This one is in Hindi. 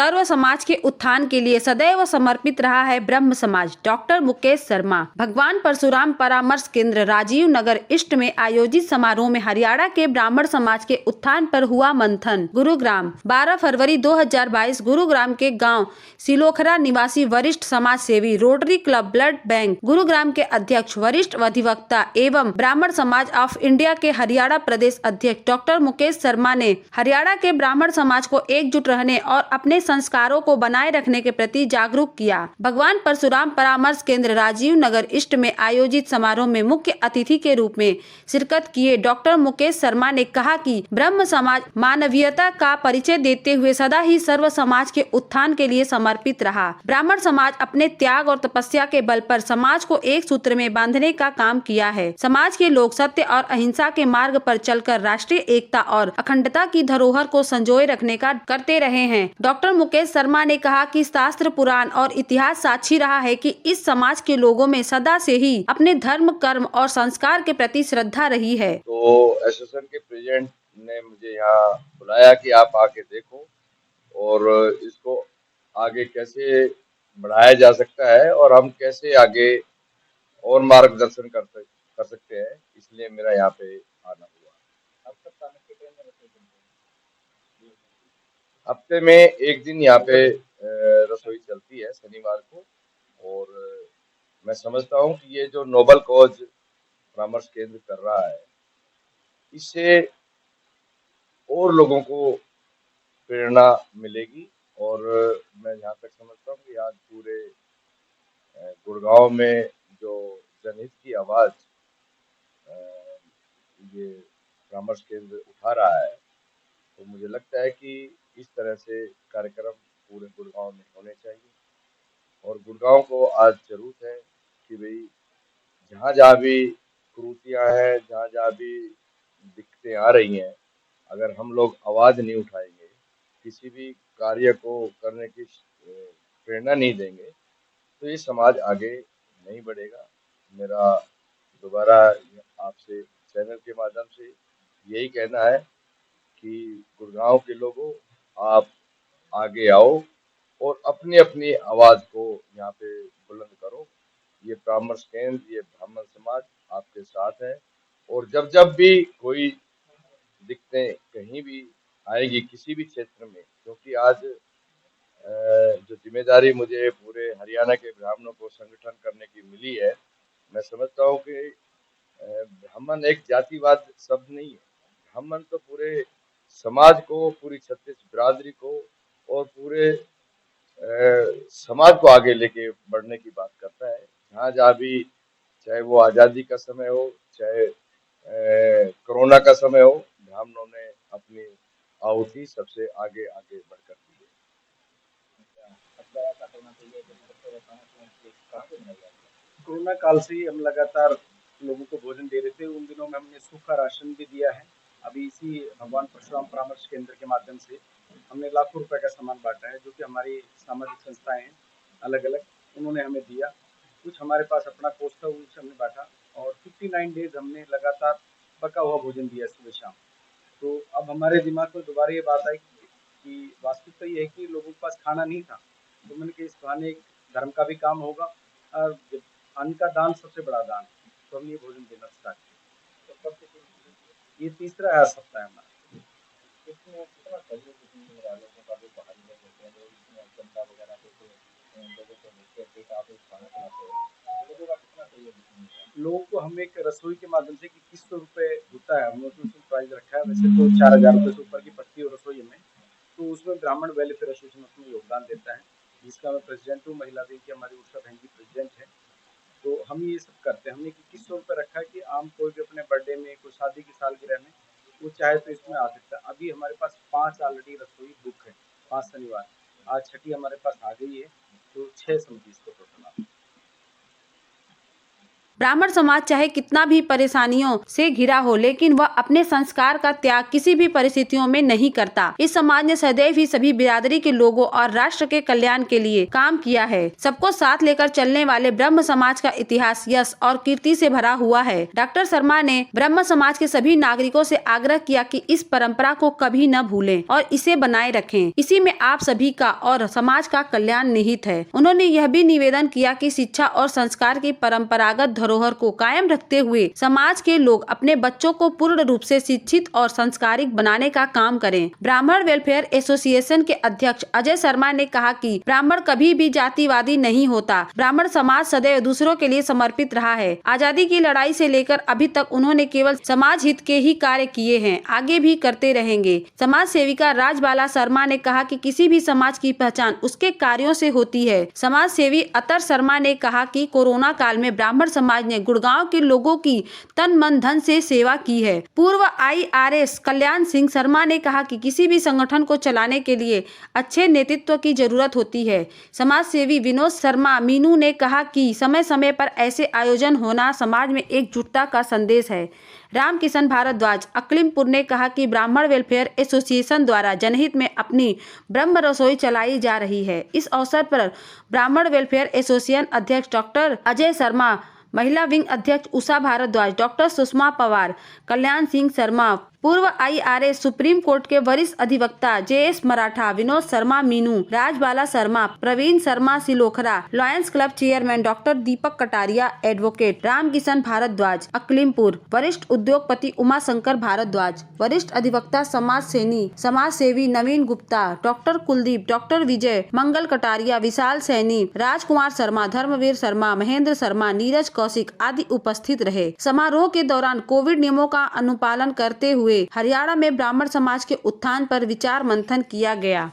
सर्व समाज के उत्थान के लिए सदैव समर्पित रहा है ब्रह्म समाज। डॉक्टर मुकेश शर्मा। भगवान परशुराम परामर्श केंद्र राजीव नगर ईस्ट में आयोजित समारोह में हरियाणा के ब्राह्मण समाज के उत्थान पर हुआ मंथन। गुरुग्राम 12 फरवरी 2022 गुरुग्राम के गांव सिलोखरा निवासी वरिष्ठ समाज सेवी, rotary club blood bank Gurugram के अध्यक्ष, वरिष्ठ अधिवक्ता एवं ब्राह्मण समाज ऑफ इंडिया के हरियाणा प्रदेश अध्यक्ष डॉक्टर मुकेश शर्मा ने हरियाणा के ब्राह्मण समाज को एकजुट रहने और अपने संस्कारों को बनाए रखने के प्रति जागरूक किया। भगवान परशुराम परामर्श केंद्र राजीव नगर ईस्ट में आयोजित समारोह में मुख्य अतिथि के रूप में शिरकत किए डॉक्टर मुकेश शर्मा ने कहा कि ब्रह्म समाज मानवीयता का परिचय देते हुए सदा ही सर्व समाज के उत्थान के लिए समर्पित रहा। ब्राह्मण समाज अपने त्याग और तपस्या के बल पर समाज को एक सूत्र में बांधने का काम किया है। समाज के लोग सत्य और अहिंसा के मार्ग पर चलकर राष्ट्रीय एकता और अखंडता की धरोहर को संजोए रखने का करते रहे हैं। डॉक्टर मुकेश शर्मा ने कहा कि शास्त्र, पुराण और इतिहास साक्षी रहा है कि इस समाज के लोगों में सदा से ही अपने धर्म, कर्म और संस्कार के प्रति श्रद्धा रही है। तो एसोसिएशन के प्रेसिडेंट ने मुझे यहाँ बुलाया कि आप आके देखो और इसको आगे कैसे बढ़ाया जा सकता है और हम कैसे आगे और मार्गदर्शन कर सकते हैं, इसलिए मेरा यहाँ पे आना हुआ। हफ्ते में एक दिन यहाँ पे रसोई चलती है शनिवार को, और मैं समझता हूँ कि ये जो नोबल कॉज परामर्श केंद्र कर रहा है, इससे और लोगों को प्रेरणा मिलेगी। और मैं जहाँ तक समझता हूँ कि आज पूरे गुड़गांव में जो जनहित की आवाज ये परामर्श केंद्र उठा रहा है, तो मुझे लगता है कि इस तरह से कार्यक्रम पूरे गुड़गांव में होने चाहिए। और गुड़गांव को आज जरूरत है कि भाई जहाँ जहाँ भी कुरीतियाँ हैं, जहाँ जहाँ भी दिक्कतें आ रही हैं, अगर हम लोग आवाज नहीं उठाएंगे, किसी भी कार्य को करने की प्रेरणा नहीं देंगे, तो ये समाज आगे नहीं बढ़ेगा। मेरा दोबारा आपसे चैनल के माध्यम से यही कहना है कि गुड़गांव के लोगों, आप आगे आओ और अपनी अपनी आवाज को यहाँ पे बुलंद करो। ये परामर्श केंद्र, ये ब्राह्मण समाज आपके साथ है। और जब जब भी कोई दिक्कतें कहीं भी आएगी किसी भी क्षेत्र में, क्योंकि आज जो जिम्मेदारी मुझे पूरे हरियाणा के ब्राह्मणों को संगठन करने की मिली है, मैं समझता हूँ कि ब्राह्मण एक जातिवाद शब्द नहीं है। ब्राह्मण तो पूरे समाज को, पूरी छत्तीस बिरादरी को और पूरे समाज को आगे लेके बढ़ने की बात करता है। जहाँ जहाँ भी, चाहे वो आज़ादी का समय हो, चाहे कोरोना का समय हो, ब्राह्मणों ने अपनी आहुति सबसे आगे आगे बढ़कर दी है। कोरोना काल से ही हम लगातार लोगों को भोजन दे रहे थे। उन दिनों में हमने सूखा राशन भी दिया है। अभी इसी भगवान परशुराम परामर्श केंद्र के माध्यम से हमने लाखों रुपए का सामान बांटा है, जो कि हमारी सामाजिक संस्थाएं हैं अलग अलग, उन्होंने हमें दिया। कुछ हमारे पास अपना कोष था, उनसे हमने बांटा। और 59 डेज हमने लगातार पका हुआ भोजन दिया सुबह शाम। तो अब हमारे दिमाग में दोबारा ये बात आई कि वास्तविकता ये है कि लोगों के पास खाना नहीं था, तो मैंने कहा इस बहाने एक धर्म का भी काम होगा। और अन्न का दान सबसे बड़ा दान, तो हम ये भोजन देना स्टार्ट किया। ये तीसरा सप्ताह है हमारा। लोगों को हम एक रसोई के माध्यम से 2100 रुपये होता है, हमने उसमें प्राइस रखा है। वैसे तो 4000 रुपये से ऊपर की पड़ती है रसोई में, तो उसमें ब्राह्मण वेलफेयर एसोसिएशन अपना योगदान देता है, जिसका मैं प्रेसिडेंट हूँ। महिला दी की हमारी उषा बहन जी प्रेसिडेंट है। तो हम ये सब करते हैं। हमने 2100 रुपये रखा है कि आम कोई भी अपने बर्थडे में, कोई शादी की सालगिरह में, वो चाहे तो इसमें आ सकता है। अभी हमारे पास 5 ऑलरेडी रसोई बुक है, 5 शनिवार। आज छठी हमारे पास आ गई है, तो 6 समझी इसको टोटल। ब्राह्मण समाज चाहे कितना भी परेशानियों से घिरा हो, लेकिन वह अपने संस्कार का त्याग किसी भी परिस्थितियों में नहीं करता। इस समाज ने सदैव ही सभी बिरादरी के लोगों और राष्ट्र के कल्याण के लिए काम किया है। सबको साथ लेकर चलने वाले ब्रह्म समाज का इतिहास यश और कीर्ति से भरा हुआ है। डॉक्टर शर्मा ने ब्रह्म समाज के सभी नागरिकों से आग्रह किया कि इस परंपरा को कभी न भूलें और इसे बनाए रखें। इसी में आप सभी का और समाज का कल्याण निहित है। उन्होंने यह भी निवेदन किया कि शिक्षा और संस्कार की परंपरागत धरोहर को कायम रखते हुए समाज के लोग अपने बच्चों को पूर्ण रूप से शिक्षित और संस्कारिक बनाने का काम करें। ब्राह्मण वेलफेयर एसोसिएशन के अध्यक्ष अजय शर्मा ने कहा कि ब्राह्मण कभी भी जातिवादी नहीं होता। ब्राह्मण समाज सदैव दूसरों के लिए समर्पित रहा है। आजादी की लड़ाई से लेकर अभी तक उन्होंने केवल समाज हित के ही कार्य किए हैं, आगे भी करते रहेंगे। समाज सेविका राजबाला शर्मा ने कहा कि किसी भी समाज की पहचान उसके कार्यों से होती है। समाज सेवी अतर शर्मा ने कहा कि कोरोना काल में ब्राह्मण समाज ने गुड़गांव के लोगों की तन मन धन से सेवा की है। पूर्व IRS कल्याण सिंह शर्मा ने कहा कि किसी भी संगठन को चलाने के लिए अच्छे नेतृत्व की जरूरत होती है। समाज सेवी विनोद शर्मा मीनू ने कहा कि समय समय पर ऐसे आयोजन होना समाज में एकजुटता का संदेश है। रामकिशन भारद्वाज अकलिमपुर ने कहा कि ब्राह्मण वेलफेयर एसोसिएशन द्वारा जनहित में अपनी ब्रह्म रसोई चलाई जा रही है। इस अवसर पर ब्राह्मण वेलफेयर एसोसिएशन अध्यक्ष डॉक्टर अजय शर्मा, महिला विंग अध्यक्ष उषा भारद्वाज, डॉक्टर सुषमा पवार, कल्याण सिंह शर्मा, पूर्व IRS सुप्रीम कोर्ट के वरिष्ठ अधिवक्ता JS Maratha, Vinod Sharma Meenu, Rajbala Sharma, Praveen Sharma Silokhra, lions club chairman doctor Deepak Kataria, advocate Ramkishan Bharadwaj Aklimpur, वरिष्ठ उद्योगपति उमाशंकर भारद्वाज, वरिष्ठ अधिवक्ता समाज सेवी नवीन गुप्ता, डॉक्टर कुलदीप, डॉक्टर विजय, मंगल कटारिया, विशाल सैनी, राजकुमार शर्मा, धर्मवीर शर्मा, महेंद्र शर्मा, नीरज कौशिक आदि उपस्थित रहे। समारोह के दौरान कोविड नियमों का अनुपालन करते हुए हरियाणा में ब्राह्मण समाज के उत्थान पर विचार मंथन किया गया।